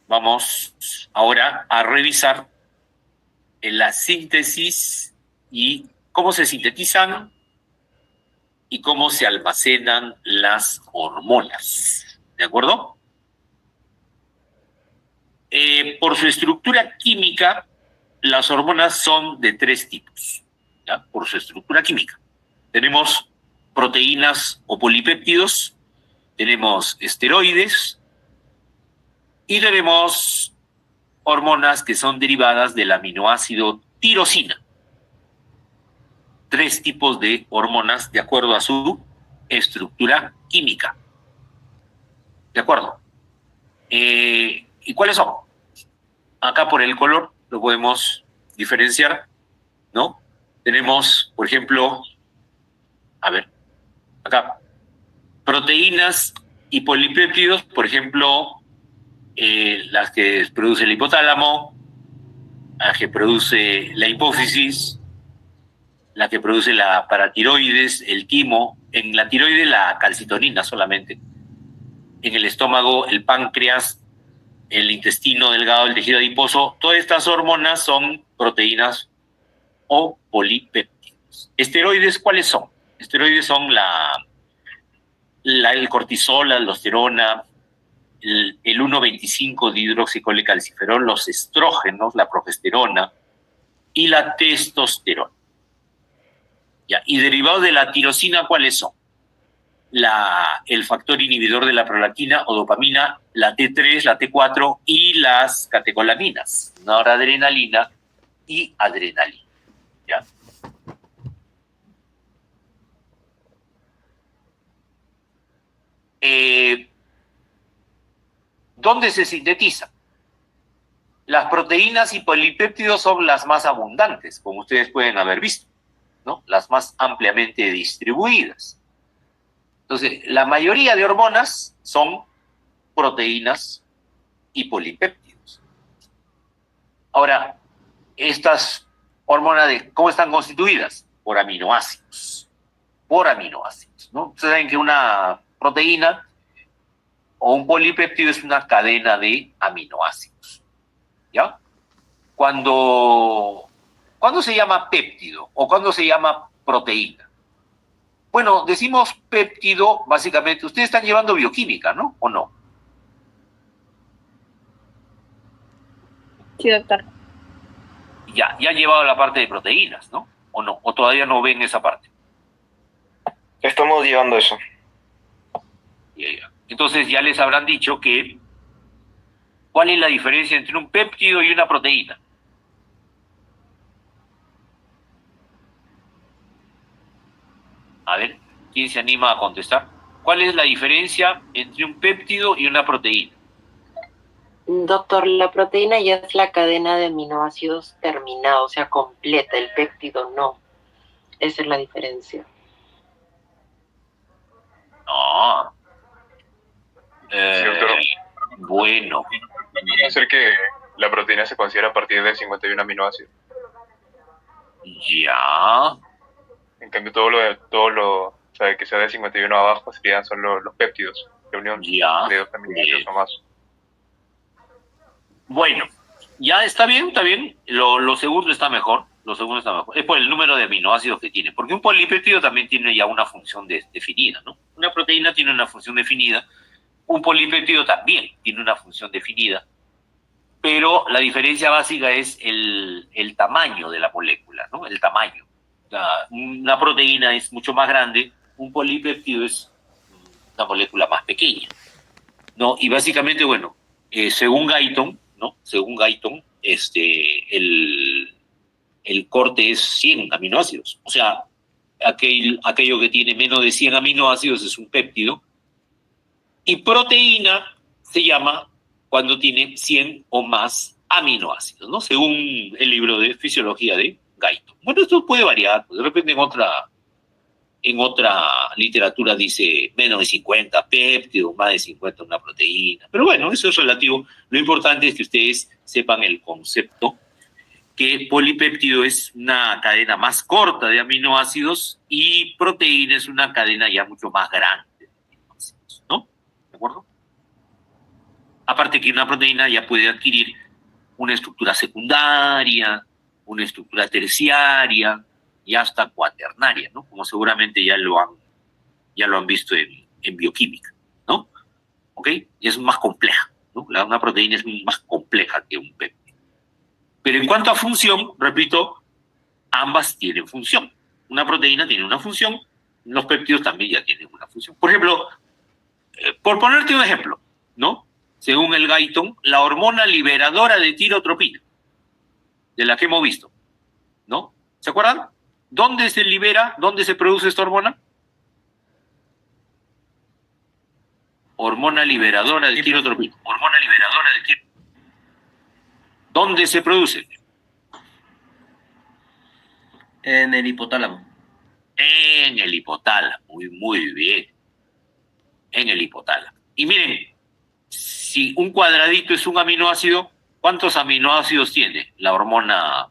vamos ahora a revisar la síntesis y cómo se sintetizan y cómo se almacenan las hormonas. ¿De acuerdo? Por su estructura química, las hormonas son de tres tipos. ¿Ya? Por su estructura química. Tenemos proteínas o polipéptidos, tenemos esteroides y tenemos hormonas que son derivadas del aminoácido tirosina. Tres tipos de hormonas de acuerdo a su estructura química. ¿De acuerdo? ¿Y cuáles son? Acá por el color lo podemos diferenciar, ¿no? Tenemos, por ejemplo, a ver, acá, proteínas y polipéptidos, por ejemplo, las que produce el hipotálamo, las que produce la hipófisis, la que produce la paratiroides, el timo, en la tiroides la calcitonina solamente, en el estómago el páncreas, el intestino delgado, el tejido adiposo, todas estas hormonas son proteínas o polipéptidos. ¿Esteroides cuáles son? Esteroides son el cortisol, la aldosterona, el 1,25 dihidroxicolecalciferol, los estrógenos, la progesterona y la testosterona. ¿Ya? Y derivados de la tirosina, ¿cuáles son? El factor inhibidor de la prolactina o dopamina, la T3, la T4 y las catecolaminas, noradrenalina y adrenalina. ¿Ya? ¿Dónde se sintetiza? Las proteínas y polipéptidos son las más abundantes, como ustedes pueden haber visto, ¿no? Las más ampliamente distribuidas. Entonces, la mayoría de hormonas son proteínas y polipéptidos. Ahora, estas hormonas, ¿cómo están constituidas? Por aminoácidos. Por aminoácidos, ¿no? Ustedes saben que una proteína o un polipéptido es una cadena de aminoácidos. ¿Ya? ¿Cuándo se llama péptido o cuándo se llama proteína? Bueno, decimos péptido, básicamente, ustedes están llevando bioquímica, ¿no? ¿O no? Sí, doctor. Ya han llevado la parte de proteínas, ¿no? ¿O no? ¿O todavía no ven esa parte? Estamos llevando eso. Ya. Entonces ya les habrán dicho que ¿cuál es la diferencia entre un péptido y una proteína? A ver, ¿quién se anima a contestar? ¿Cuál es la diferencia entre un péptido y una proteína? Doctor, la proteína ya es la cadena de aminoácidos terminada, o sea, completa. El péptido no. Esa es la diferencia. No. Sí, doctor. Bueno. Podría ser que la proteína se considera a partir de 51 aminoácidos. Ya. En cambio, o sea, que sea de 51 abajo serían solo los péptidos, de unión Ya. de 2 aminoácidos o más. Bueno, ya está bien, está bien. Lo segundo está mejor. Lo segundo está mejor. Es por el número de aminoácidos que tiene. Porque un polipéptido también tiene ya una función definida, ¿no? Una proteína tiene una función definida. Un polipéptido también tiene una función definida. Pero la diferencia básica es el tamaño de la molécula, ¿no? El tamaño. Una proteína es mucho más grande, un polipéptido es una molécula más pequeña, ¿no? Y básicamente, bueno, según Guyton, ¿no? Según Guyton, el corte es 100 aminoácidos. O sea, aquello que tiene menos de 100 aminoácidos es un péptido. Y proteína se llama cuando tiene 100 o más aminoácidos, ¿no? Según el libro de fisiología de Guyton. Bueno, esto puede variar, de repente en otra literatura dice menos de 50 péptidos, más de 50 una proteína. Pero bueno, eso es relativo. Lo importante es que ustedes sepan el concepto, que polipéptido es una cadena más corta de aminoácidos y proteína es una cadena ya mucho más grande de aminoácidos, ¿no? ¿De acuerdo? Aparte que una proteína ya puede adquirir una estructura secundaria, una estructura terciaria y hasta cuaternaria, ¿no? Como seguramente ya lo han visto en bioquímica, ¿no? ¿Ok? Y es más compleja, ¿no? Una proteína es más compleja que un péptido. Pero en cuanto a función, repito, ambas tienen función. Una proteína tiene una función, los péptidos también ya tienen una función. Por ejemplo, por ponerte un ejemplo, ¿no? Según el Guyton, la hormona liberadora de tirotropina, de la que hemos visto, ¿no? ¿Se acuerdan? ¿Dónde se libera, dónde se produce esta hormona? Hormona liberadora de tirotropina. Hormona liberadora de tirotropina. ¿Dónde se produce? En el hipotálamo. En el hipotálamo. Muy bien. En el hipotálamo. Y miren, si un cuadradito es un aminoácido, ¿cuántos aminoácidos tiene la hormona,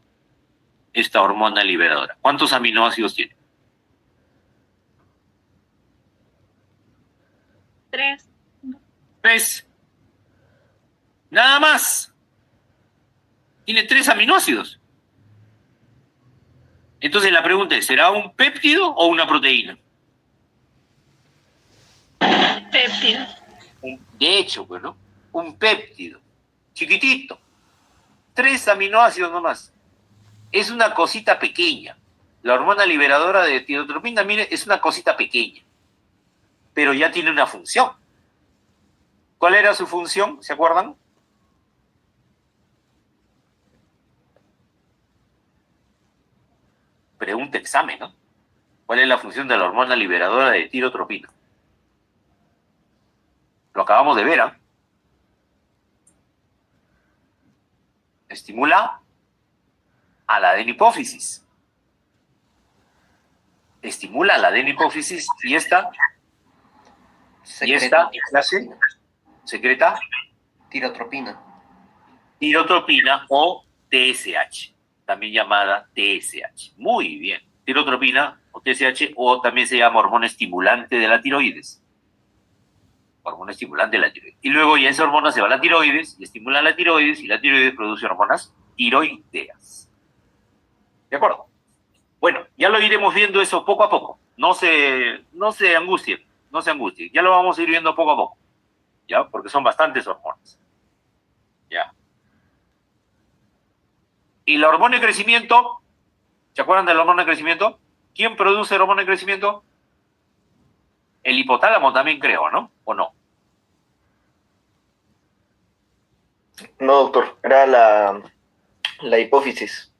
esta hormona liberadora? ¿Cuántos aminoácidos tiene? 3. 3. Nada más. Tiene 3 aminoácidos. Entonces la pregunta es, ¿será un péptido o una proteína? Péptido. De hecho, pues, ¿no? Un péptido. Chiquitito. 3 aminoácidos nomás. Es una cosita pequeña. La hormona liberadora de tirotropina, mire, es una cosita pequeña. Pero ya tiene una función. ¿Cuál era su función? ¿Se acuerdan? Pregunta examen, ¿no? ¿Cuál es la función de la hormona liberadora de tirotropina? Lo acabamos de ver, ¿ah? Estimula a la adenipófisis. Estimula a la adenipófisis y esta clase secreta Tirotropina. tirotropina o TSH, también llamada TSH. Muy bien. Tirotropina o TSH, o también se llama hormona estimulante de la tiroides. Hormona estimulante de la tiroides. Y luego ya esa hormona se va a la tiroides y estimula la tiroides y la tiroides produce hormonas tiroideas. ¿De acuerdo? Bueno, ya lo iremos viendo eso poco a poco. No se angustien, no se angustien. Ya lo vamos a ir viendo poco a poco. ¿Ya? Porque son bastantes hormonas. ¿Ya? Y la hormona de crecimiento, ¿se acuerdan de la hormona de crecimiento? ¿Quién produce la hormona de crecimiento? El hipotálamo también, creo, ¿no? ¿O no? No, doctor, era la hipófisis.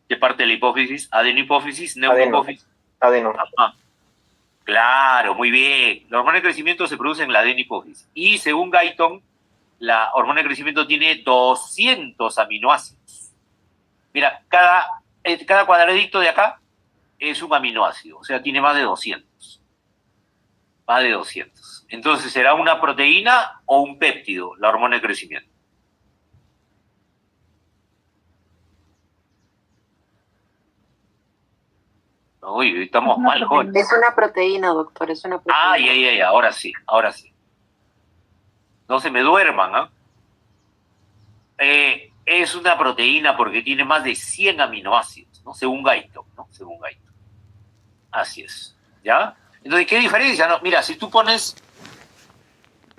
¿Qué parte de la hipófisis? Adenopófisis, neuropófisis. Adeno. Ajá. Claro, muy bien. La hormona de crecimiento se produce en la adenipófisis. Y según Guyton, la hormona de crecimiento tiene 200 aminoácidos. Mira, cada cuadradito de acá es un aminoácido, o sea, tiene más de 200. Más de 200. Entonces, ¿será una proteína o un péptido la hormona de crecimiento? Uy, estamos mal, joven. Es una proteína, doctor, es una proteína. Ay, ahora sí, ahora sí. No se me duerman, ¿ah? Es una proteína porque tiene más de 100 aminoácidos, ¿no? Según Guyton, ¿no? Según Guyton. Así es, ¿ya? Entonces, ¿qué diferencia, no? Mira, si tú pones...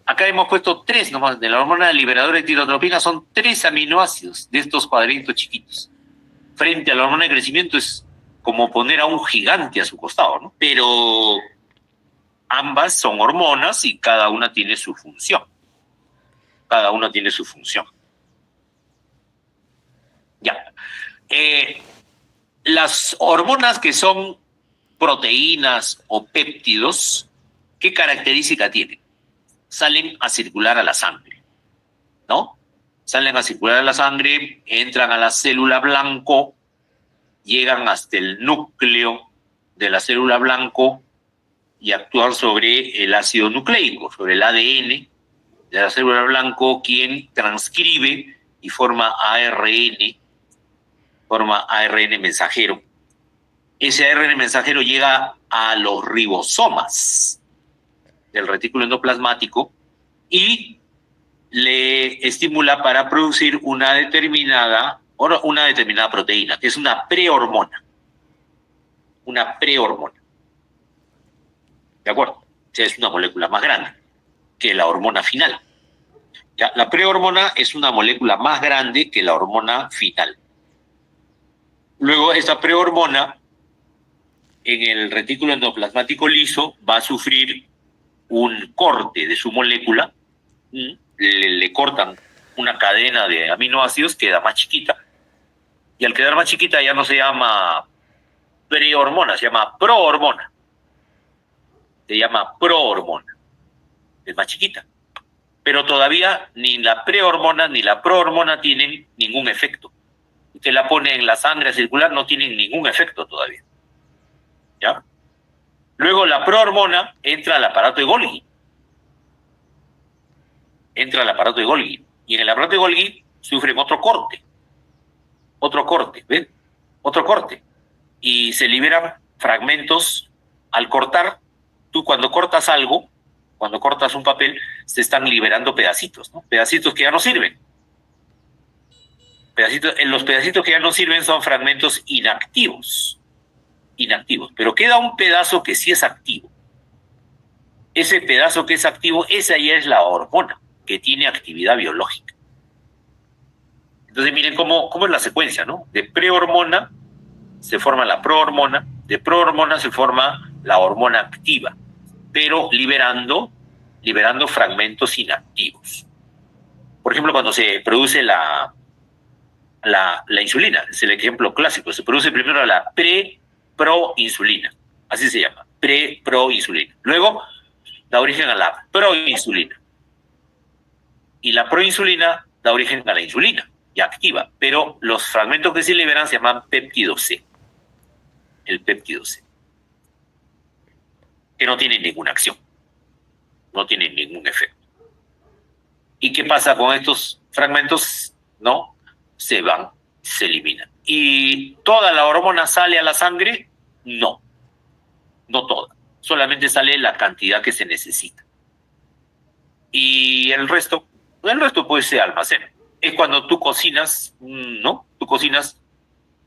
Acá hemos puesto 3 nomás, de la hormona liberadora de tirotropina, son 3 aminoácidos de estos cuadritos chiquitos. Frente a la hormona de crecimiento es como poner a un gigante a su costado, ¿no? Pero ambas son hormonas y cada una tiene su función. Cada una tiene su función. Ya. Las hormonas que son proteínas o péptidos, ¿qué característica tienen? Salen a circular a la sangre, ¿no? Salen a circular a la sangre, entran a la célula blanco, llegan hasta el núcleo de la célula blanco y actúan sobre el ácido nucleico, sobre el ADN de la célula blanco, quien transcribe y forma ARN mensajero. Ese ARN mensajero llega a los ribosomas del retículo endoplasmático y le estimula para producir una determinada proteína, que es una prehormona. Una prehormona. ¿De acuerdo? O sea, es una molécula más grande que la hormona final. ¿Ya? La prehormona es una molécula más grande que la hormona final. Luego, esta prehormona, en el retículo endoplasmático liso, va a sufrir un corte de su molécula. Le cortan una cadena de aminoácidos, queda más chiquita. Y al quedar más chiquita ya no se llama prehormona, se llama prohormona. Se llama prohormona. Es más chiquita. Pero todavía ni la prehormona ni la prohormona tienen ningún efecto. Usted la pone en la sangre a circular, no tienen ningún efecto todavía. ¿Ya? Luego la prohormona entra al aparato de Golgi. Entra al aparato de Golgi. Y en el aparato de Golgi sufren otro corte. Otro corte, ¿ven? Otro corte. Y se liberan fragmentos. Al cortar, tú cuando cortas algo, cuando cortas un papel, se están liberando pedacitos, ¿no? Pedacitos que ya no sirven. Los pedacitos que ya no sirven son fragmentos inactivos. Inactivos. Pero queda un pedazo que sí es activo. Ese pedazo que es activo, esa ya es la hormona que tiene actividad biológica. Entonces miren cómo es la secuencia, ¿no? De prehormona se forma la prohormona, de prohormona se forma la hormona activa, pero liberando fragmentos inactivos. Por ejemplo, cuando se produce la insulina, es el ejemplo clásico, se produce primero la proinsulina, así se llama, proinsulina. Luego da origen a la proinsulina. Y la proinsulina da origen a la insulina, ya activa, pero los fragmentos que se liberan se llaman péptido C. El péptido C. Que no tienen ninguna acción. No tienen ningún efecto. ¿Y qué pasa con estos fragmentos? No, se van, se eliminan. ¿Y toda la hormona sale a la sangre? No. No toda. Solamente sale la cantidad que se necesita. Y el resto pues se almacena. Es cuando tú cocinas, ¿no? Tú cocinas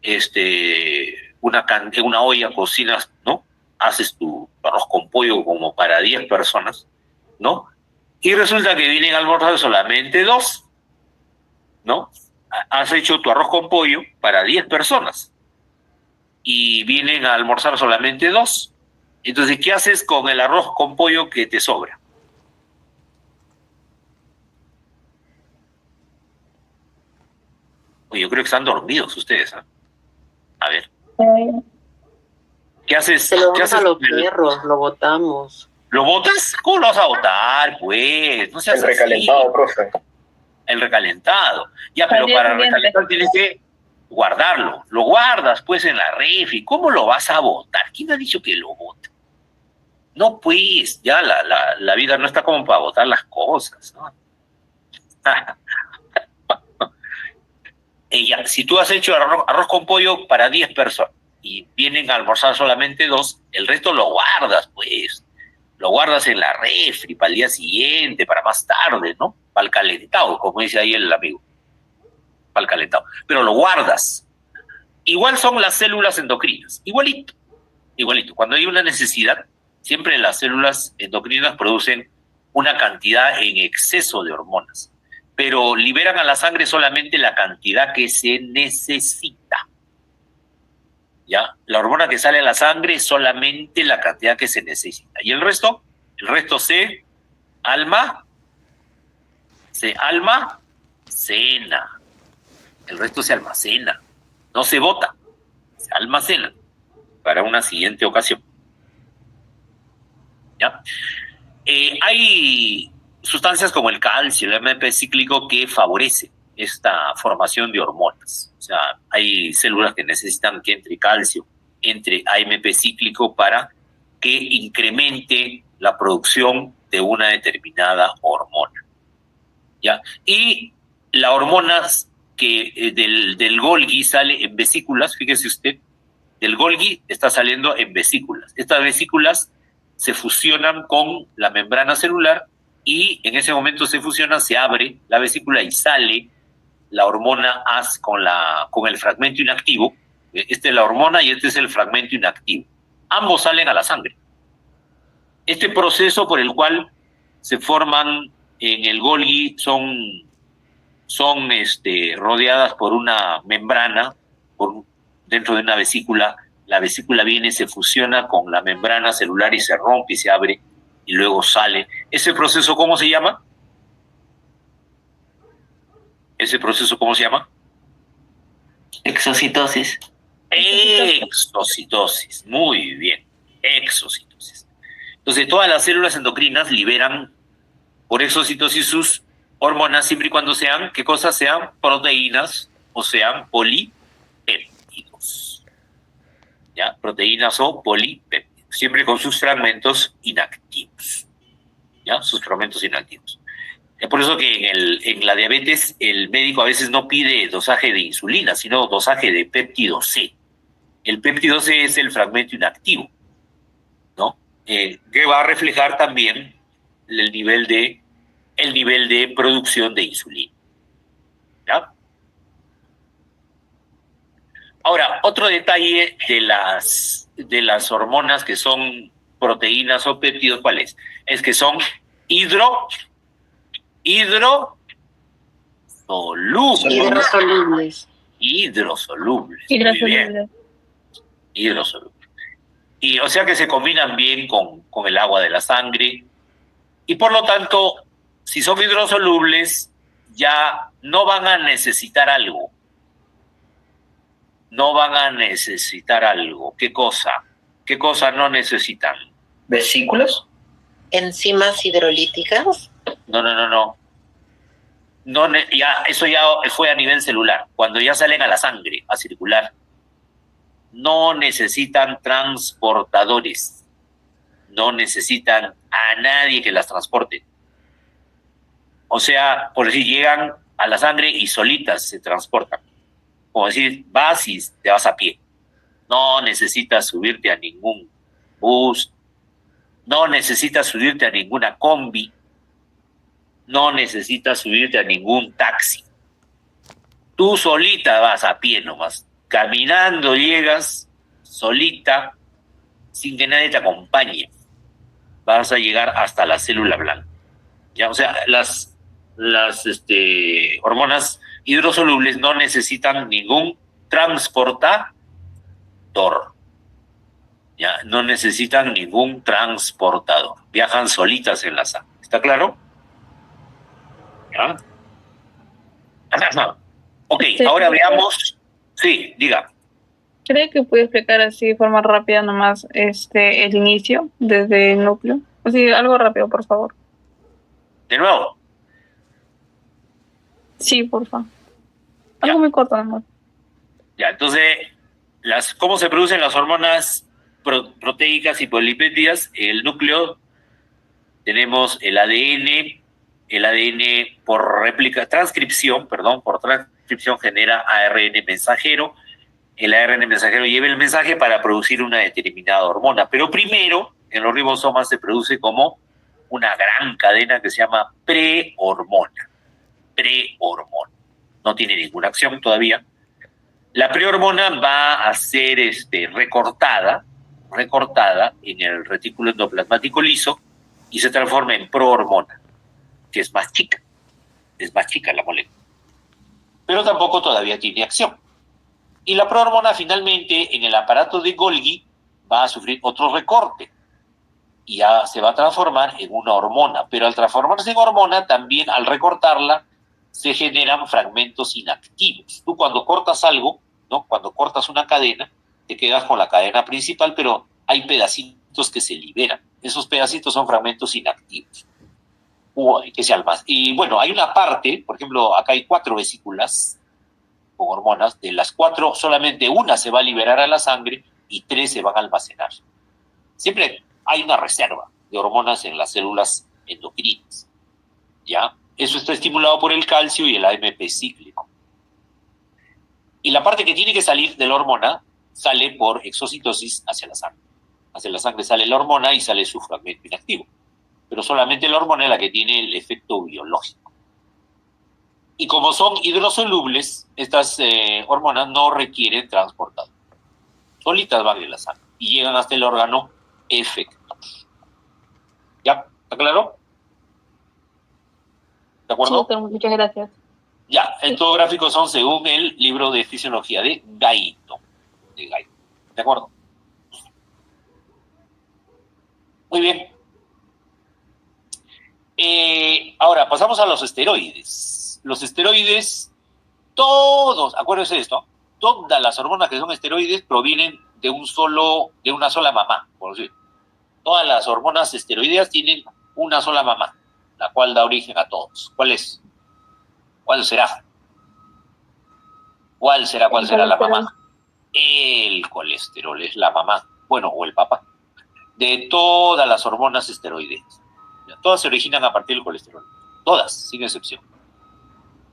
en una olla, cocinas, ¿no? Haces tu arroz con pollo como para 10 personas, ¿no? Y resulta que vienen a almorzar solamente 2, ¿no? Has hecho tu arroz con pollo para 10 personas y vienen a almorzar solamente 2. Entonces, ¿qué haces con el arroz con pollo que te sobra? Oye, yo creo que están dormidos ustedes, ¿eh? A ver. ¿Qué haces? Se lo ¿Qué damos haces a los con el- perros, lo botamos. ¿Lo botas? ¿Cómo lo vas a botar, pues? No seas El recalentado, así. profe. El recalentado. Ya, pero Al día para siguiente. recalentar tienes que guardarlo. Lo guardas, pues, en la refri. ¿Cómo lo vas a botar? ¿Quién ha dicho que lo bota? No, pues, ya la vida no está como para botar las cosas, ¿no? Ya, si tú has hecho arroz con pollo para 10 personas y vienen a almorzar solamente 2, el resto lo guardas, pues. Lo guardas en la refri para el día siguiente, para más tarde, ¿no? Para el calentado, como dice ahí el amigo. Para el calentado. Pero lo guardas. Igual son las células endocrinas. Igualito. Igualito. Cuando hay una necesidad, siempre las células endocrinas producen una cantidad en exceso de hormonas, pero liberan a la sangre solamente la cantidad que se necesita. ¿Ya? La hormona que sale a la sangre es solamente la cantidad que se necesita. ¿Y el resto? El resto se almacena. El resto se almacena. No se bota, se almacena para una siguiente ocasión. ¿Ya? Hay sustancias como el calcio, el AMP cíclico, que favorece esta formación de hormonas. O sea, hay células que necesitan que entre calcio, entre AMP cíclico para que incremente la producción de una determinada hormona. ¿Ya? Y la hormona que del Golgi sale en vesículas, fíjese usted, del Golgi está saliendo en vesículas. Estas vesículas se fusionan con la membrana celular y en ese momento se fusiona, se abre la vesícula y sale la hormona AS con el fragmento inactivo. Esta es la hormona y este es el fragmento inactivo. Ambos salen a la sangre. Este proceso por el cual se forman en el Golgi son rodeadas por una membrana, dentro de una vesícula. La vesícula viene, se fusiona con la membrana celular y se rompe y se abre y luego sale. ¿Ese proceso cómo se llama? ¿Ese proceso cómo se llama? Exocitosis. Exocitosis. Muy bien. Exocitosis. Entonces, todas las células endocrinas liberan por exocitosis sus hormonas siempre y cuando sean, ¿qué cosas? Sean proteínas o sean polipéptidos. ¿Ya? Proteínas o polipéptidos. Siempre con sus fragmentos inactivos. ¿Ya? Sus fragmentos inactivos. Es por eso que en la diabetes el médico a veces no pide dosaje de insulina, sino dosaje de péptido C. El péptido C es el fragmento inactivo, ¿no? Que va a reflejar también el nivel de producción de insulina. ¿Ya? Ahora, otro detalle de las hormonas que son proteínas o péptidos, ¿cuál es? Es que son hidrosolubles. Hidrosolubles. Hidrosolubles. Muy bien. Hidrosolubles. Y o sea que se combinan bien con el agua de la sangre. Y por lo tanto, si son hidrosolubles, ya no van a necesitar algo. No van a necesitar algo. ¿Qué cosa? ¿Qué cosa no necesitan? ¿Vesículas? Enzimas hidrolíticas. No. Eso ya fue a nivel celular. Cuando ya salen a la sangre, a circular, no necesitan transportadores. No necesitan a nadie que las transporte. O sea, por decir, llegan a la sangre y solitas se transportan. Como decir, vas y te vas a pie. No necesitas subirte a ningún bus, no necesitas subirte a ninguna combi, no necesitas subirte a ningún taxi. Tú solita vas a pie nomás. Caminando llegas, solita, sin que nadie te acompañe. Vas a llegar hasta la célula blanca. ¿Ya? O sea, las hormonas hidrosolubles no necesitan ningún transportador. ¿Ya? No necesitan ningún transportador. Viajan solitas en la sangre. ¿Está claro? ¿Ya? Ok, ahora veamos. Sí, diga. ¿Cree que puede explicar así de forma rápida nomás el inicio desde el núcleo? Así, algo rápido, por favor. De nuevo. Sí, por favor. Algo muy corto, nomás. Ya, entonces, ¿cómo se producen las hormonas proteicas y polipéptidas? El núcleo, tenemos el ADN por transcripción genera ARN mensajero. El ARN mensajero lleva el mensaje para producir una determinada hormona. Pero primero, en los ribosomas se produce como una gran cadena que se llama prehormona. Prehormona. No tiene ninguna acción todavía. La prehormona va a ser recortada en el retículo endoplasmático liso y se transforma en prohormona, que es más chica. Es más chica la molécula. Pero tampoco todavía tiene acción. Y la prohormona finalmente en el aparato de Golgi va a sufrir otro recorte y ya se va a transformar en una hormona. Pero al transformarse en hormona, también al recortarla, se generan fragmentos inactivos. Tú cuando cortas algo, ¿no? Cuando cortas una cadena, te quedas con la cadena principal, pero hay pedacitos que se liberan. Esos pedacitos son fragmentos inactivos. Y bueno, hay una parte, por ejemplo, acá hay 4 vesículas con hormonas, de las 4 solamente una se va a liberar a la sangre y 3 se van a almacenar. Siempre hay una reserva de hormonas en las células endocrinas, ¿ya? Eso está estimulado por el calcio y el AMP cíclico. Y la parte que tiene que salir de la hormona sale por exocitosis hacia la sangre. Hacia la sangre sale la hormona y sale su fragmento inactivo. pero solamente la hormona es la que tiene el efecto biológico. Y como son hidrosolubles, estas hormonas no requieren transportador. Solitas van en la sangre y llegan hasta el órgano efector. ¿Ya? ¿Está claro? ¿De Sí, acuerdo? doctor, muchas gracias. Ya, estos gráficos son según el libro de fisiología de Gaito. ¿De acuerdo? Muy bien. Ahora, pasamos a los esteroides. Los esteroides, todos, acuérdense de esto, todas las hormonas que son esteroides provienen de una sola mamá, por decir. Todas las hormonas esteroideas tienen una sola mamá, la cual da origen a todos. ¿Cuál es? ¿Cuál será? ¿Cuál será la mamá? El colesterol es la mamá, bueno, o el papá, de todas las hormonas esteroideas. Todas se originan a partir del colesterol, todas, sin excepción.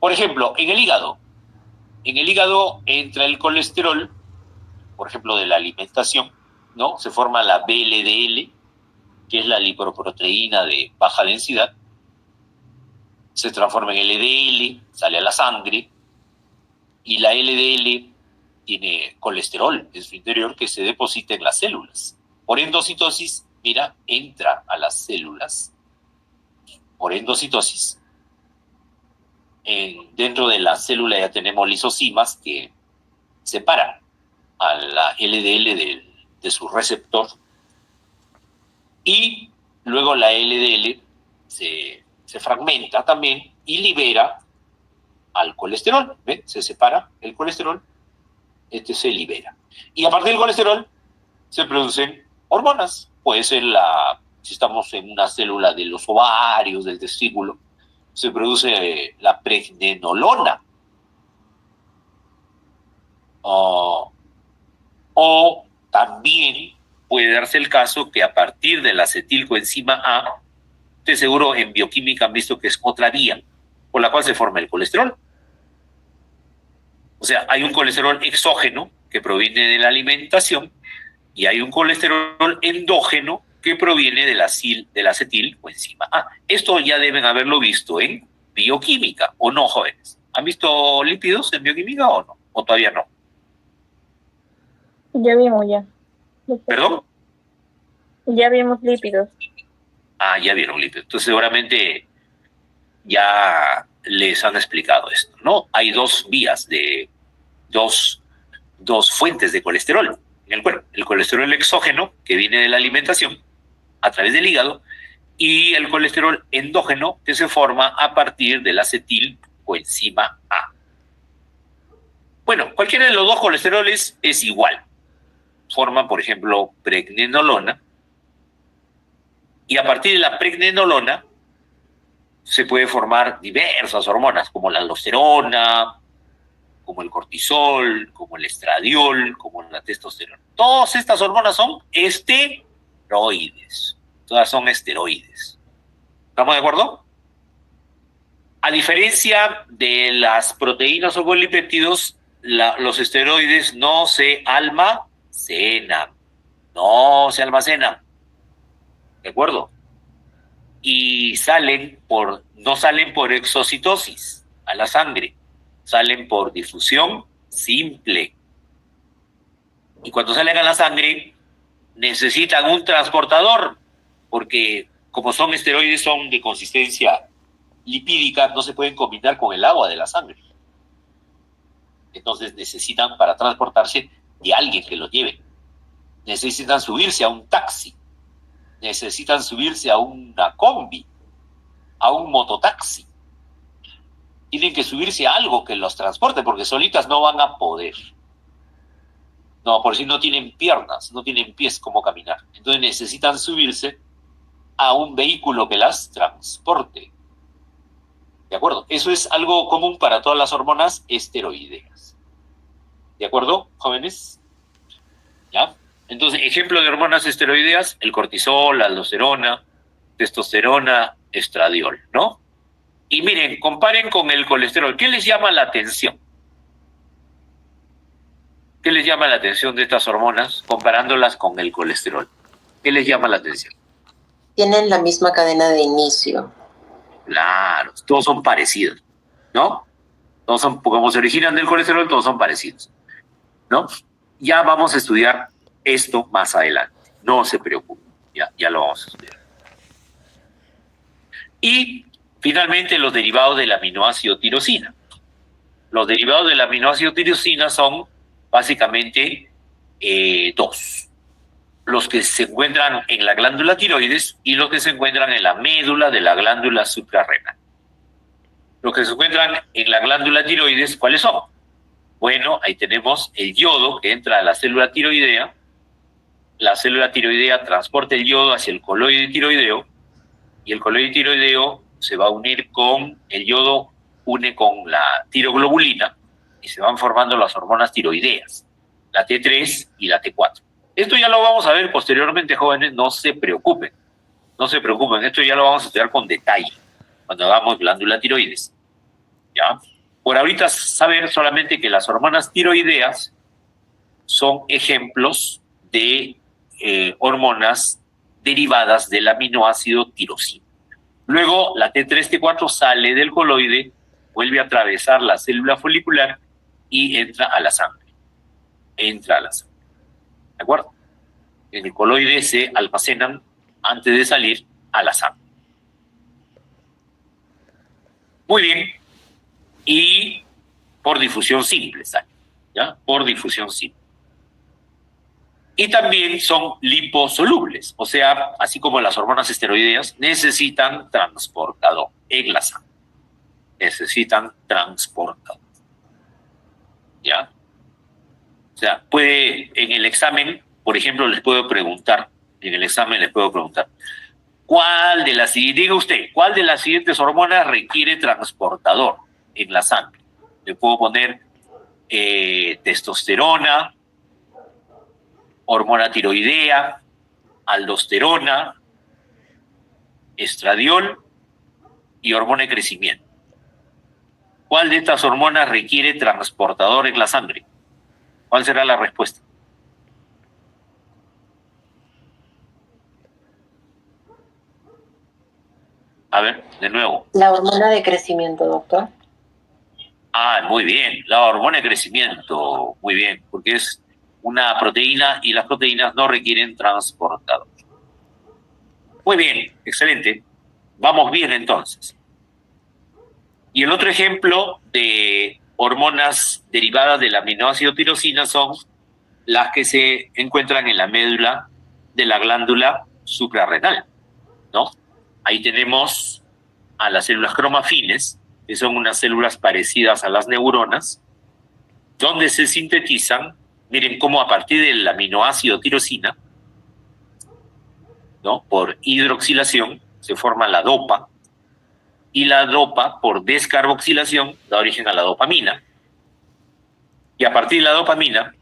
Por ejemplo, en el hígado entra el colesterol, por ejemplo, de la alimentación, ¿no? Se forma la VLDL, que es la lipoproteína de baja densidad, se transforma en LDL, sale a la sangre, y la LDL tiene colesterol en su interior que se deposita en las células. Por endocitosis, mira, entra a las células. Por endocitosis. Dentro de la célula ya tenemos lisosimas que separan a la LDL de su receptor. Y luego la LDL se fragmenta también y libera al colesterol. ¿Ven? Se separa el colesterol, se libera. Y a partir del colesterol se producen hormonas. Puede ser si estamos en una célula de los ovarios, del testículo, se produce la pregnenolona. O también puede darse el caso que a partir de la acetilcoenzima A, de seguro en bioquímica han visto que es otra vía por la cual se forma el colesterol. O sea, hay un colesterol exógeno que proviene de la alimentación y hay un colesterol endógeno que proviene de la acetilcoenzima A. Esto ya deben haberlo visto en bioquímica, ¿o no, jóvenes? ¿Han visto lípidos en bioquímica o no? ¿O todavía no? Ya vimos ya. ¿Perdón? Ya vimos lípidos. Ah, ya vieron lípidos. Entonces seguramente ya les han explicado esto, ¿no? Hay dos vías dos fuentes de colesterol en el cuerpo. El colesterol exógeno, que viene de la alimentación, a través del hígado, y el colesterol endógeno, que se forma a partir de la acetilcoenzima A. Bueno, cualquiera de los dos colesteroles es igual. Forman, por ejemplo, pregnenolona, y a partir de la pregnenolona se puede formar diversas hormonas, como la aldosterona, como el cortisol, como el estradiol, como la testosterona. Todas estas hormonas son esteroides. Todas son esteroides. ¿Estamos de acuerdo? A diferencia de las proteínas o polipéptidos, los esteroides no se almacenan. No se almacenan. ¿De acuerdo? Y no salen por exocitosis a la sangre, salen por difusión simple. Y cuando salen a la sangre, necesitan un transportador, porque como son esteroides, son de consistencia lipídica, no se pueden combinar con el agua de la sangre. Entonces necesitan, para transportarse, de alguien que los lleve. Necesitan subirse a un taxi, necesitan subirse a una combi, a un mototaxi. Tienen que subirse a algo que los transporte, porque solitas no van a poder. No, por si no tienen piernas, no tienen pies como caminar. Entonces necesitan subirse a un vehículo que las transporte. ¿De acuerdo? Eso es algo común para todas las hormonas esteroideas. ¿De acuerdo, jóvenes? ¿Ya? Entonces, ejemplo de hormonas esteroideas, el cortisol, la aldosterona, testosterona, estradiol, ¿no? Y miren, comparen con el colesterol. ¿Qué les llama la atención? ¿Qué les llama la atención de estas hormonas comparándolas con el colesterol? ¿Qué les llama la atención? Tienen la misma cadena de inicio. Claro, todos son parecidos, ¿no? Todos son, como se originan del colesterol, todos son parecidos, ¿no? Ya vamos a estudiar esto más adelante. No se preocupen, ya lo vamos a estudiar. Y finalmente los derivados del aminoácido tirosina. Los derivados del aminoácido tirosina son básicamente dos. Los que se encuentran en la glándula tiroides y los que se encuentran en la médula de la glándula suprarrenal. Los que se encuentran en la glándula tiroides, ¿cuáles son? Bueno, ahí tenemos el yodo que entra a la célula tiroidea. La célula tiroidea transporta el yodo hacia el coloide tiroideo y el coloide tiroideo se va a unir con el yodo, une con la tiroglobulina y se van formando las hormonas tiroideas, la T3 y la T4. Esto ya lo vamos a ver posteriormente, jóvenes, no se preocupen. No se preocupen, esto ya lo vamos a estudiar con detalle cuando hagamos glándula tiroides. ¿Ya? Por ahorita saber solamente que las hormonas tiroideas son ejemplos de hormonas derivadas del aminoácido tirosina. Luego la T3, T4 sale del coloide, vuelve a atravesar la célula folicular y entra a la sangre. Entra a la sangre. ¿De acuerdo? En el coloide se almacenan antes de salir a la sangre. Muy bien. Y por difusión simple sale. ¿Ya? Por difusión simple. Y también son liposolubles, o sea, así como las hormonas esteroideas, necesitan transportador en la sangre. Necesitan transportador. ¿Ya? O sea, en el examen, por ejemplo, ¿cuál de las siguientes hormonas requiere transportador en la sangre? Le puedo poner testosterona, hormona tiroidea, aldosterona, estradiol y hormona de crecimiento. ¿Cuál de estas hormonas requiere transportador en la sangre? ¿Cuál será la respuesta? A ver, de nuevo. La hormona de crecimiento, doctor. Ah, muy bien, la hormona de crecimiento, muy bien, porque es una proteína y las proteínas no requieren transportador. Muy bien, excelente. Vamos bien entonces. Y el otro ejemplo de hormonas derivadas del aminoácido tirosina son las que se encuentran en la médula de la glándula suprarrenal, ¿no? Ahí tenemos a las células cromafines, que son unas células parecidas a las neuronas, donde se sintetizan, miren cómo a partir del aminoácido tirosina, ¿no? Por hidroxilación se forma la dopa, y la dopa por descarboxilación da origen a la dopamina, y a partir de la dopamina,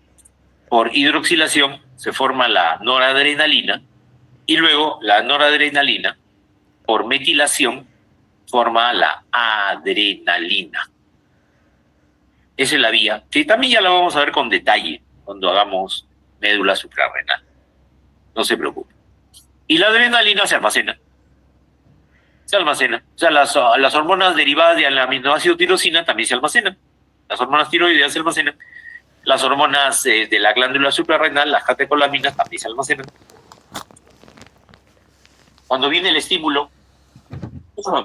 por hidroxilación se forma la noradrenalina, y luego la noradrenalina, por metilación, forma la adrenalina. Esa es la vía, que también ya la vamos a ver con detalle cuando hagamos médula suprarrenal. No se preocupe. Y la adrenalina se almacena. Se almacena. O sea, las hormonas derivadas del aminoácido tirosina también se almacenan. Las hormonas tiroideas se almacenan. Las hormonas de la glándula suprarrenal, las catecolaminas, también se almacenan. Cuando viene el estímulo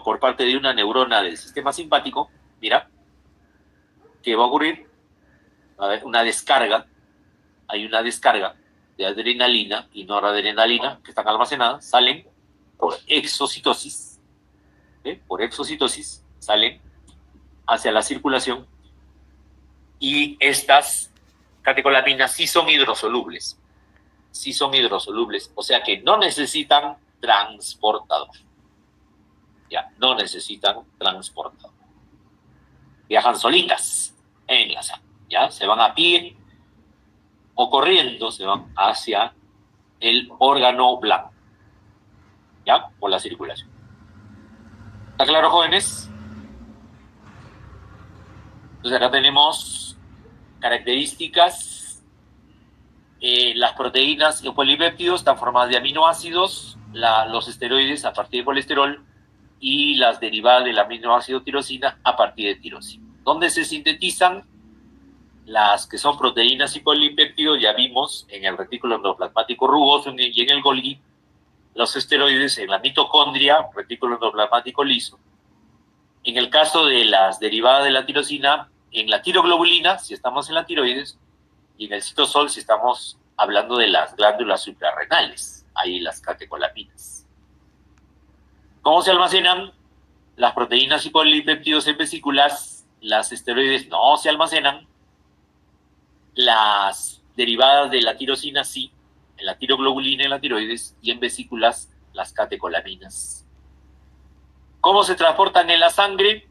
por parte de una neurona del sistema simpático, mira, ¿qué va a ocurrir? Va a haber una descarga. Hay una descarga de adrenalina y noradrenalina que están almacenadas, salen por exocitosis. Por exocitosis salen hacia la circulación y estas catecolaminas sí son hidrosolubles. Sí son hidrosolubles, o sea que no necesitan transportador. Ya, no necesitan transportador. Viajan solitas en la sangre, ya, se van a pie o corriendo, se van hacia el órgano blanco, ya, por la circulación. ¿Está claro, jóvenes? Entonces acá tenemos características. Las proteínas y polipéptidos están formadas de aminoácidos los esteroides a partir de colesterol y las derivadas del aminoácido tirosina a partir de tirosina. ¿Dónde se sintetizan? Las que son proteínas y polipéptidos, ya vimos en el retículo endoplasmático rugoso y en el Golgi, los esteroides en la mitocondria, retículo endoplasmático liso. En el caso de las derivadas de la tirosina, en la tiroglobulina, si estamos en la tiroides, y en el citosol, si estamos hablando de las glándulas suprarrenales, ahí las catecolaminas. ¿Cómo se almacenan las proteínas y polipéptidos en vesículas? Las esteroides no se almacenan. Las derivadas de la tirosina sí, en la tiroglobulina en la tiroides, y en vesículas las catecolaminas. ¿Cómo se transportan en la sangre?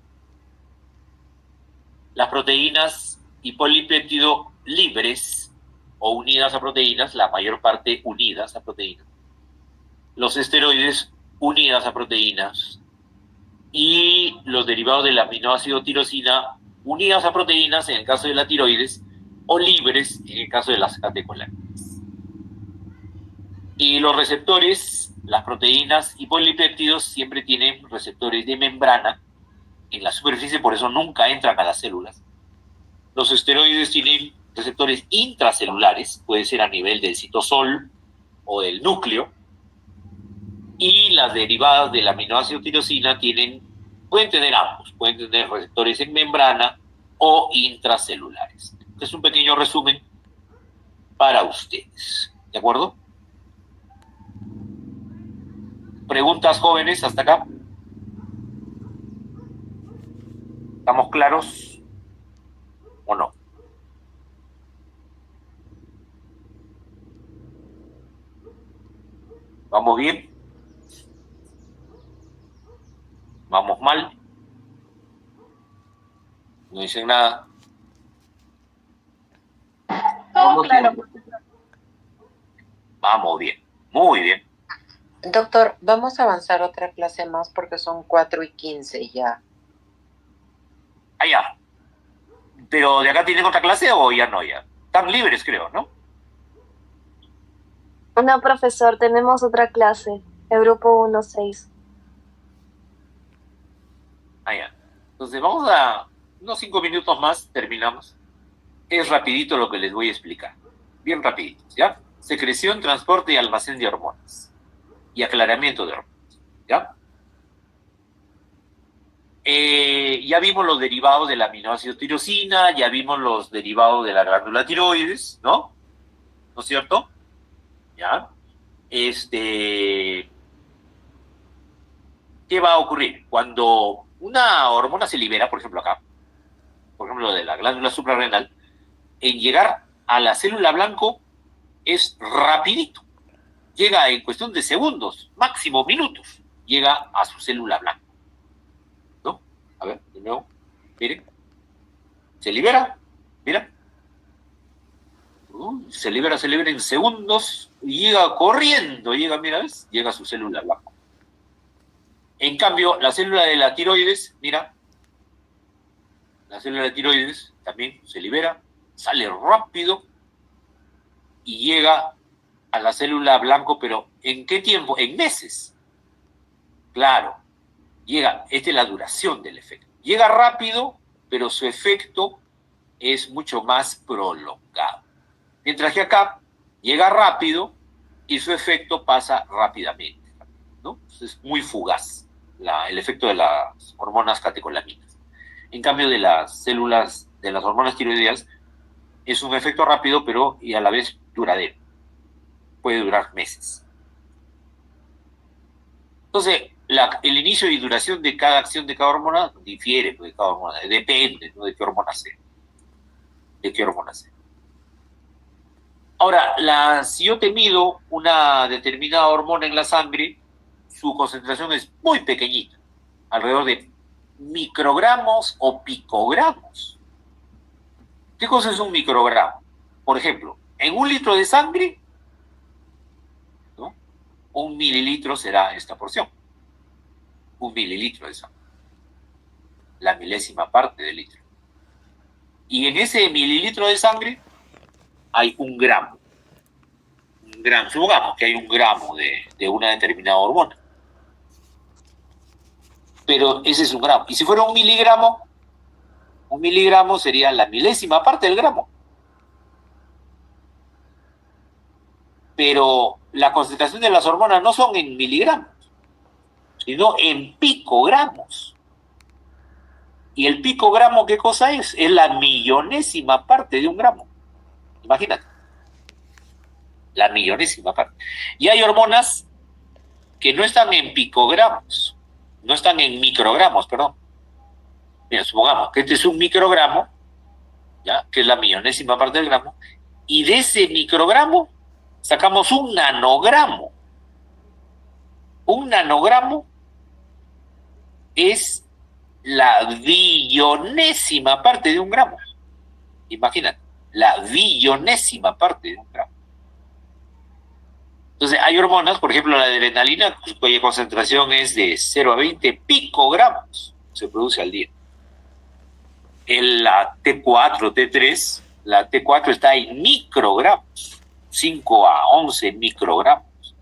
Las proteínas y polipéptido libres o unidas a proteínas, la mayor parte unidas a proteínas. Los esteroides unidas a proteínas y los derivados del aminoácido tirosina unidas a proteínas en el caso de la tiroides o libres en el caso de las catecolaminas. Y los receptores, las proteínas y polipéptidos siempre tienen receptores de membrana en la superficie, por eso nunca entran a las células. Los esteroides tienen receptores intracelulares, puede ser a nivel del citosol o del núcleo, y las derivadas del aminoácido tirosina pueden tener ambos, pueden tener receptores en membrana o intracelulares. Este es un pequeño resumen para ustedes, ¿de acuerdo? ¿Preguntas, jóvenes, hasta acá? ¿Estamos claros o no? ¿Vamos bien? ¿Vamos mal? ¿No dicen nada? Todo claro. Vamos bien, muy bien. Doctor, vamos a avanzar otra clase más porque son 4:15 ya. Ah, ya. ¿Pero de acá tienen otra clase o ya no? Ya están libres, creo, ¿no? No, profesor, tenemos otra clase, el grupo 1-6. Ah, ya. Entonces vamos a unos 5 minutos más, terminamos. Es rapidito lo que les voy a explicar. Bien rapidito, ¿ya? Secreción, transporte y almacén de hormonas. Y aclaramiento de hormonas, ¿ya? Ya vimos los derivados del aminoácido tirosina, ya vimos los derivados de la glándula tiroides, ¿no? ¿No es cierto? ¿Ya? ¿Qué va a ocurrir? Cuando una hormona se libera, por ejemplo acá, por ejemplo de la glándula suprarrenal, en llegar a la célula blanco es rapidito. Llega en cuestión de segundos, máximo minutos, llega a su célula blanca. ¿No? A ver, de nuevo, miren. Se libera, mira. Se libera en segundos, y llega corriendo, mira, ¿ves? Llega a su célula blanca. En cambio, la célula de la tiroides, mira, la célula de tiroides también se libera, sale rápido y llega a la célula blanco, pero ¿en qué tiempo? En meses. Claro, esta es la duración del efecto. Llega rápido, pero su efecto es mucho más prolongado. Mientras que acá llega rápido y su efecto pasa rápidamente, ¿no? Es muy fugaz el efecto de las hormonas catecolaminas. En cambio, de las células, de las hormonas tiroideas, es un efecto rápido, pero y a la vez duradero. Puede durar meses. Entonces, el inicio y duración de cada acción de cada hormona difiere de cada hormona, depende, ¿no?, de qué hormona sea. Ahora, si yo te mido una determinada hormona en la sangre, su concentración es muy pequeñita, alrededor de microgramos o picogramos. ¿Qué cosa es un microgramo? Por ejemplo, en 1 litro de sangre, ¿no?, 1 mililitro será esta porción. 1 mililitro de sangre. La milésima parte del litro. Y en ese mililitro de sangre hay 1 gramo. 1 gramo, supongamos que hay 1 gramo de una determinada hormona. Pero ese es 1 gramo. Y si fuera 1 miligramo sería la milésima parte del gramo. Pero la concentración de las hormonas no son en miligramos, sino en picogramos. ¿Y el picogramo qué cosa es? Es la millonésima parte de 1 gramo. Imagínate. La millonésima parte. Y hay hormonas que no están en picogramos, no están en microgramos, perdón. Mira, supongamos que este es 1 microgramo, ¿ya? Que es la millonésima parte del gramo, y de ese microgramo sacamos 1 nanogramo. 1 nanogramo es la billonésima parte de 1 gramo. Imagínate, la billonésima parte de 1 gramo. Entonces, hay hormonas, por ejemplo, la adrenalina, cuya concentración es de 0 a 20 picogramos, se produce al día. La T4, T3, la T4 está en microgramos, 5 a 11 microgramos.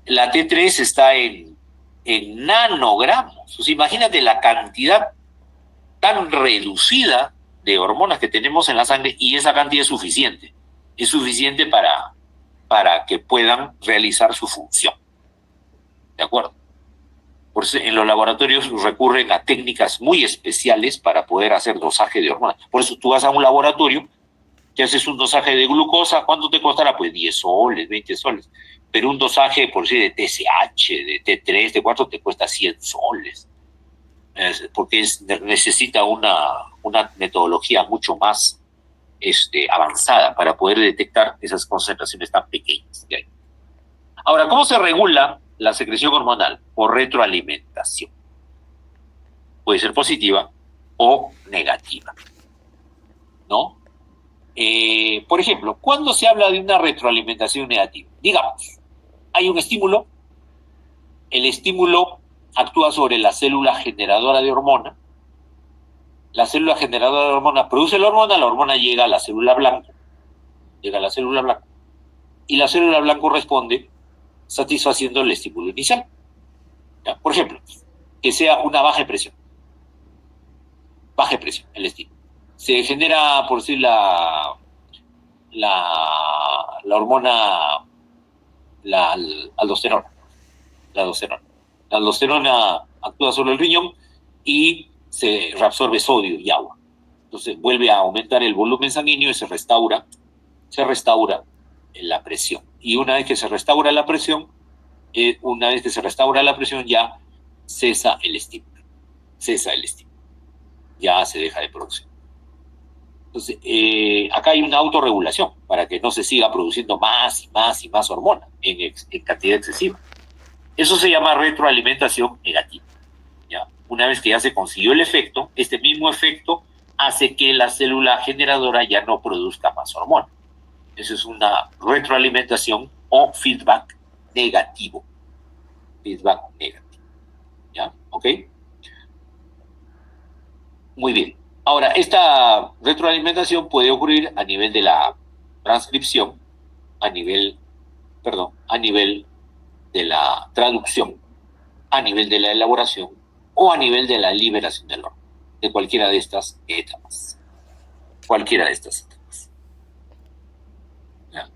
La T3 está en nanogramos. O sea, imagínate la cantidad tan reducida de hormonas que tenemos en la sangre, y esa cantidad es suficiente. Es suficiente para que puedan realizar su función. ¿De acuerdo? Por eso en los laboratorios recurren a técnicas muy especiales para poder hacer dosaje de hormonas. Por eso tú vas a un laboratorio, te haces un dosaje de glucosa, ¿cuánto te costará? Pues 10 soles, 20 soles. Pero un dosaje, por decir, de TSH, de T3, de 4, te cuesta 100 soles. Porque necesita una metodología mucho más avanzada para poder detectar esas concentraciones tan pequeñas que hay. Ahora, ¿cómo se regula la secreción hormonal? Por retroalimentación. Puede ser positiva o negativa, ¿no? Por ejemplo, ¿cuándo se habla de una retroalimentación negativa? Digamos, hay un estímulo, el estímulo actúa sobre la célula generadora de hormona, la célula generadora de hormona produce la hormona llega a la célula blanca, y la célula blanca responde satisfaciendo el estímulo inicial. ¿Ya? Por ejemplo, que sea una baja presión, el estímulo. Se genera, por decir, la hormona, la aldosterona. La aldosterona actúa sobre el riñón y se reabsorbe sodio y agua. Entonces vuelve a aumentar el volumen sanguíneo y se restaura la presión. Y una vez que se restaura la presión, ya cesa el estímulo. Ya se deja de producir. Entonces, acá hay una autorregulación para que no se siga produciendo más y más y más hormona en cantidad excesiva. Eso se llama retroalimentación negativa. ¿Ya? Una vez que ya se consiguió el efecto, este mismo efecto hace que la célula generadora ya no produzca más hormona. Eso es una retroalimentación o feedback negativo. ¿Ya? ¿Ok? Muy bien. Ahora, esta retroalimentación puede ocurrir a nivel de la transcripción, a nivel de la traducción, a nivel de la elaboración o a nivel de la liberación del hormona, de cualquiera de estas etapas. ¿Ya?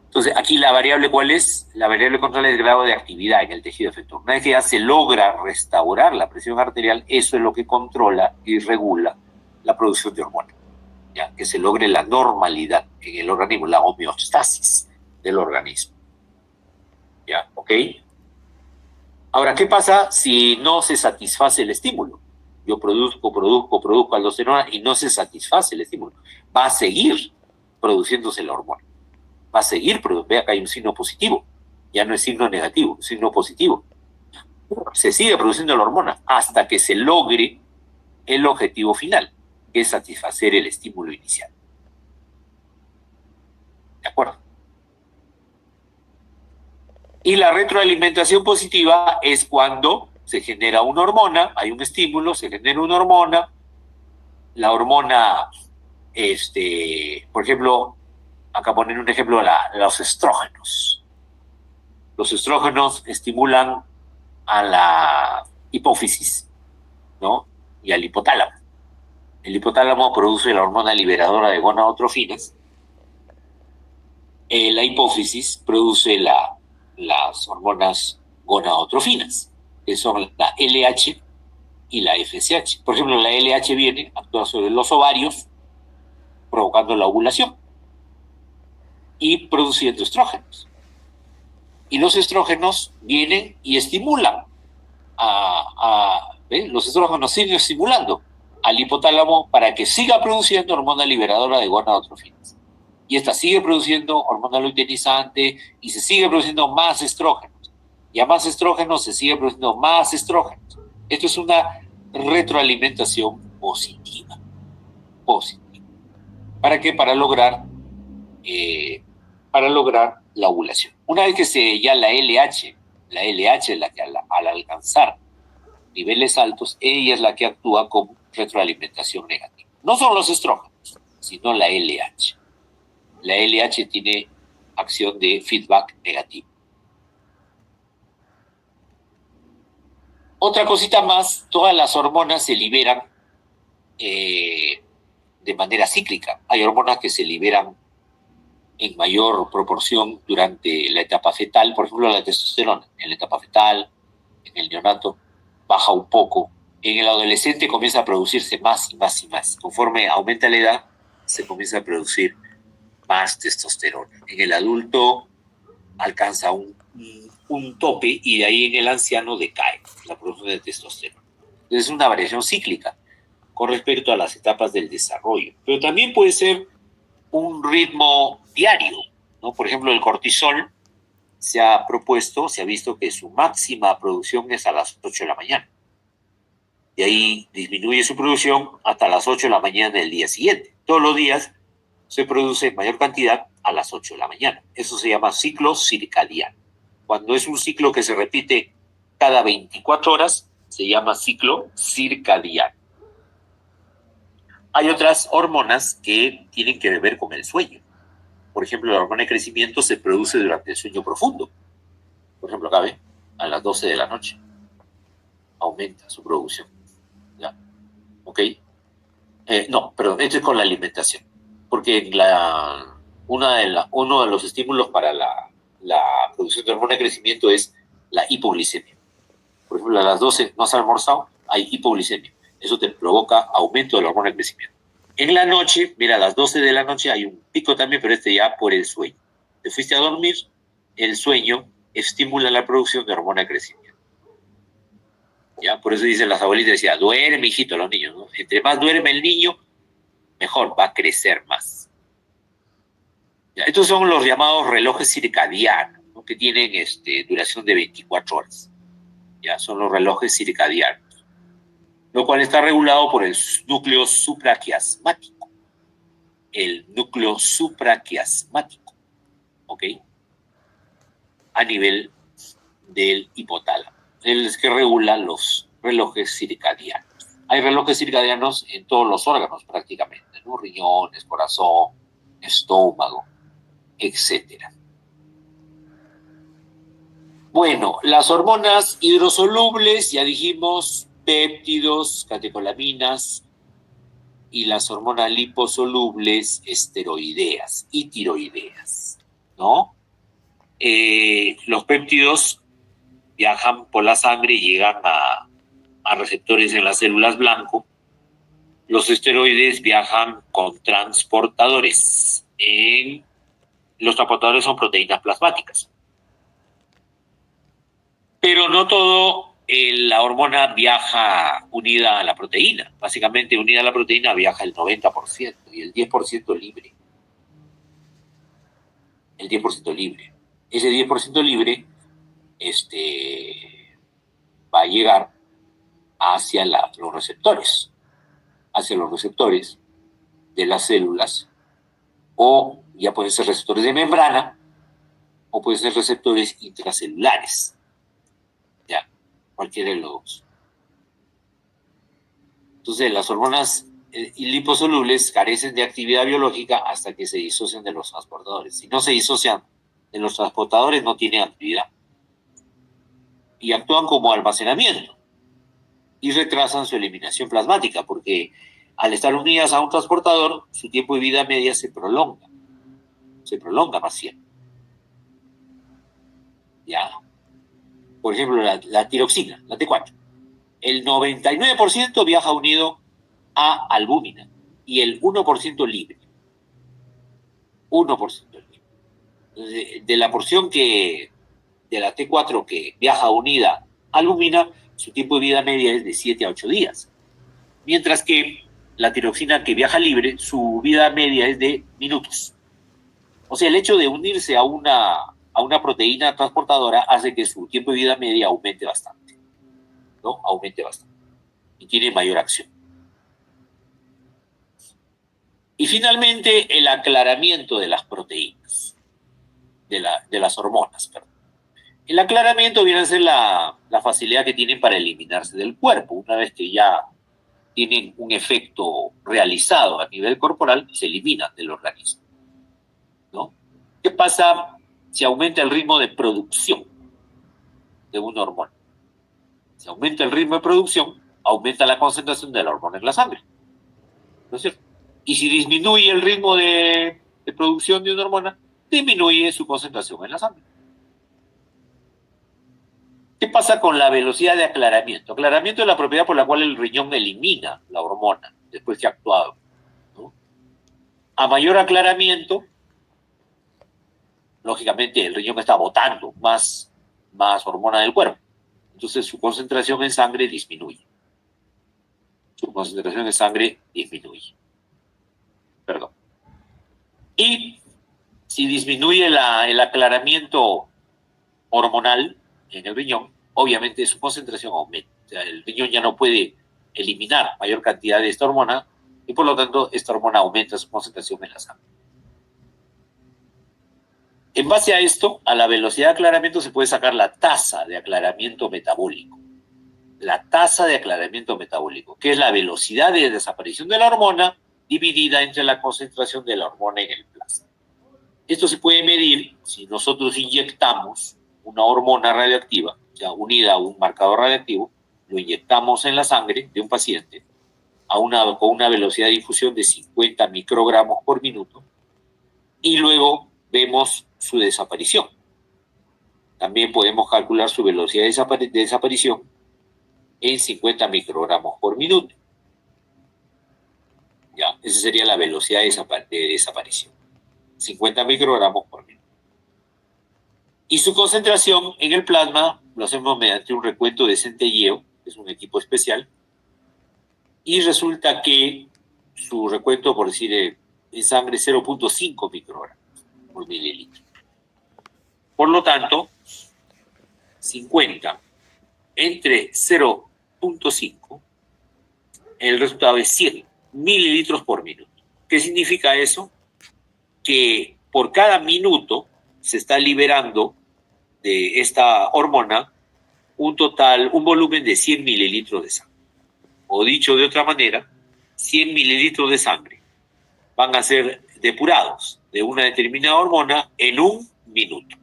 Entonces, aquí la variable, ¿cuál es? La variable controla el grado de actividad en el tejido efector. Una vez que ya se logra restaurar la presión arterial, eso es lo que controla y regula la producción de hormona. ¿Ya? Que se logre la normalidad en el organismo, la homeostasis del organismo. ¿Ya? ¿Ok? Ahora, ¿qué pasa si no se satisface el estímulo? Yo produzco aldosterona y no se satisface el estímulo. Va a seguir produciéndose la hormona. Va a seguir produciendo. Vea que hay un signo positivo. Ya no es signo negativo, es signo positivo. Se sigue produciendo la hormona hasta que se logre el objetivo final, que es satisfacer el estímulo inicial. ¿De acuerdo? Y la retroalimentación positiva es cuando se genera una hormona, hay un estímulo, se genera una hormona, la hormona, por ejemplo, acá poner un ejemplo, los estrógenos. Los estrógenos estimulan a la hipófisis, ¿no? Y al hipotálamo. El hipotálamo produce la hormona liberadora de gonadotrofinas. La hipófisis produce las hormonas gonadotrofinas, que son la LH y la FSH. Por ejemplo, la LH viene, actúa sobre los ovarios, provocando la ovulación y produciendo estrógenos. Y los estrógenos vienen y estimulan los estrógenos siguen estimulando al hipotálamo para que siga produciendo hormona liberadora de gonadotrofinas. Y esta sigue produciendo hormona luteinizante y se sigue produciendo más estrógenos. Y a más estrógenos se sigue produciendo más estrógenos. Esto es una retroalimentación positiva. ¿Para qué? Para lograr la ovulación. Una vez que ya la LH es la que al alcanzar niveles altos, ella es la que actúa con retroalimentación negativa. No son los estrógenos, sino la LH. La LH tiene acción de feedback negativo. Otra cosita más, todas las hormonas se liberan de manera cíclica. Hay hormonas que se liberan en mayor proporción durante la etapa fetal, por ejemplo la testosterona. En la etapa fetal, en el neonato, baja un poco. En el adolescente comienza a producirse más y más y más. Conforme aumenta la edad, se comienza a producir más testosterona. En el adulto alcanza un tope y de ahí en el anciano decae la producción de testosterona. Entonces es una variación cíclica con respecto a las etapas del desarrollo. Pero también puede ser un ritmo diario, ¿no? Por ejemplo, el cortisol se ha visto que su máxima producción es a las 8 de la mañana. Y ahí disminuye su producción hasta las 8 de la mañana del día siguiente. Todos los días se produce mayor cantidad a las 8 de la mañana. Eso se llama ciclo circadiano. Cuando es un ciclo que se repite cada 24 horas, se llama ciclo circadiano. Hay otras hormonas que tienen que ver con el sueño. Por ejemplo, la hormona de crecimiento se produce durante el sueño profundo. Por ejemplo, acá ve, a las 12 de la noche. Aumenta su producción. ¿Ya? ¿Ok? No, perdón, esto es con la alimentación. Porque uno de los estímulos para la producción de hormona de crecimiento es la hipoglicemia. Por ejemplo, a las 12 no has almorzado, hay hipoglicemia. Eso te provoca aumento de la hormona de crecimiento. En la noche, mira, a las 12 de la noche hay un pico también, pero ya por el sueño. Te fuiste a dormir, el sueño estimula la producción de hormona de crecimiento. ¿Ya? Por eso dicen las abuelitas, decían, duerme, hijito, los niños, ¿no? Entre más duerme el niño, mejor, va a crecer más. ¿Ya? Estos son los llamados relojes circadianos, ¿no? Que tienen duración de 24 horas. ¿Ya? Son los relojes circadianos, lo cual está regulado por el núcleo supraquiasmático. El núcleo supraquiasmático, ¿ok? A nivel del hipotálamo. Él es que regula los relojes circadianos. Hay relojes circadianos en todos los órganos prácticamente, ¿no? Riñones, corazón, estómago, etc. Bueno, las hormonas hidrosolubles, ya dijimos, péptidos, catecolaminas, y las hormonas liposolubles, esteroideas y tiroideas, ¿no? Los péptidos viajan por la sangre y llegan a receptores en las células blanco. Los esteroides viajan con transportadores. Los transportadores son proteínas plasmáticas. Pero no todo la hormona viaja unida a la proteína. Básicamente, unida a la proteína viaja el 90% y el 10% libre. El 10% libre. Ese 10% libre va a llegar hacia los receptores de las células, o ya pueden ser receptores de membrana, o pueden ser receptores intracelulares. Ya, cualquiera de los dos. Entonces, las hormonas y liposolubles carecen de actividad biológica hasta que se disocian de los transportadores. Si no se disocian de los transportadores, no tienen actividad. Y actúan como almacenamiento y retrasan su eliminación plasmática, porque al estar unidas a un transportador, su tiempo de vida media se prolonga más bien. Ya. Por ejemplo, la tiroxina, la T4. El 99% viaja unido a albúmina y el 1% libre. 1% libre. De la porción de la T4 que viaja unida a albúmina, su tiempo de vida media es de 7 a 8 días. Mientras que la tiroxina que viaja libre, su vida media es de minutos. O sea, el hecho de unirse a una proteína transportadora hace que su tiempo de vida media aumente bastante, ¿no? Aumente bastante. Y tiene mayor acción. Y finalmente, el aclaramiento de las proteínas, de las hormonas, perdón. El aclaramiento viene a ser la facilidad que tienen para eliminarse del cuerpo. Una vez que ya tienen un efecto realizado a nivel corporal, se eliminan del organismo, ¿no? ¿Qué pasa si aumenta el ritmo de producción de una hormona? Si aumenta el ritmo de producción, aumenta la concentración de la hormona en la sangre, ¿no es cierto? Y si disminuye el ritmo de producción de una hormona, disminuye su concentración en la sangre. ¿Qué pasa con la velocidad de aclaramiento? Aclaramiento es la propiedad por la cual el riñón elimina la hormona después que ha actuado, ¿no? A mayor aclaramiento, lógicamente el riñón está botando más hormona del cuerpo. Entonces su concentración en sangre disminuye. Su concentración en sangre disminuye. Perdón. Y si disminuye el aclaramiento hormonal en el riñón, obviamente su concentración aumenta. O sea, el riñón ya no puede eliminar mayor cantidad de esta hormona y por lo tanto esta hormona aumenta su concentración en la sangre. En base a esto, a la velocidad de aclaramiento se puede sacar la tasa de aclaramiento metabólico. La tasa de aclaramiento metabólico, que es la velocidad de desaparición de la hormona dividida entre la concentración de la hormona en el plasma. Esto se puede medir si nosotros inyectamos una hormona radioactiva, o sea, unida a un marcador radioactivo, lo inyectamos en la sangre de un paciente con una velocidad de infusión de 50 microgramos por minuto y luego vemos su desaparición. También podemos calcular su velocidad de desaparición en 50 microgramos por minuto. Ya, esa sería la velocidad de desaparición. 50 microgramos por minuto. Y su concentración en el plasma lo hacemos mediante un recuento de centelleo, que es un equipo especial, y resulta que su recuento, por decir, en sangre es 0.5 microgramos por mililitro. Por lo tanto, 50 entre 0.5, el resultado es 100 mililitros por minuto. ¿Qué significa eso? Que por cada minuto se está liberando de esta hormona un volumen de 100 mililitros de sangre. O dicho de otra manera, 100 mililitros de sangre van a ser depurados de una determinada hormona en un minuto.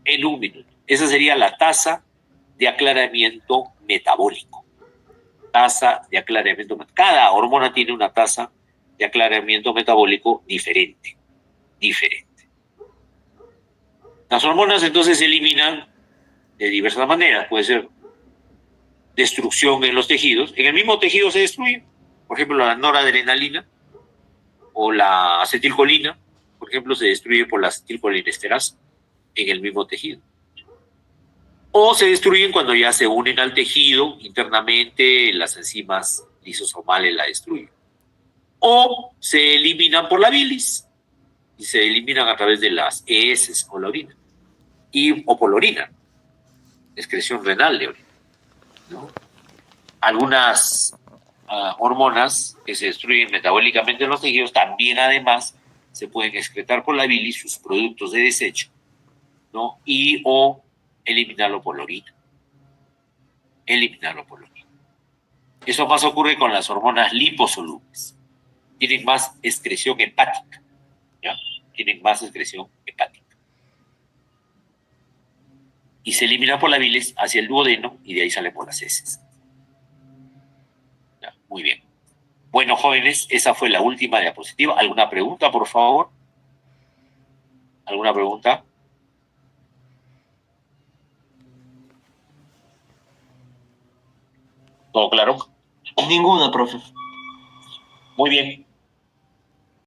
En un minuto. Esa sería la tasa de aclaramiento metabólico. Tasa de aclaramiento. Cada hormona tiene una tasa de aclaramiento metabólico diferente. Las hormonas entonces se eliminan de diversas maneras. Puede ser destrucción en los tejidos. En el mismo tejido se destruye. Por ejemplo, la noradrenalina o la acetilcolina, por ejemplo, se destruye por la acetilcolinesterasa en el mismo tejido. O se destruyen cuando ya se unen al tejido internamente, las enzimas lisosomales la destruyen. O se eliminan por la bilis y se eliminan a través de las heces o la orina. O por la orina, excreción renal de orina, ¿no? Algunas hormonas que se destruyen metabólicamente en los tejidos también además se pueden excretar por la bilis, sus productos de desecho, ¿no? O eliminarlo por la orina. Eso más ocurre con las hormonas liposolubles. Tienen más excreción hepática. ¿Ya? Tienen más excreción hepática. Y se elimina por la bilis hacia el duodeno y de ahí sale por las heces. ¿Ya? Muy bien. Bueno, jóvenes, esa fue la última diapositiva. ¿Alguna pregunta, por favor? ¿Alguna pregunta? ¿Todo claro? Ninguna, profe. Muy bien.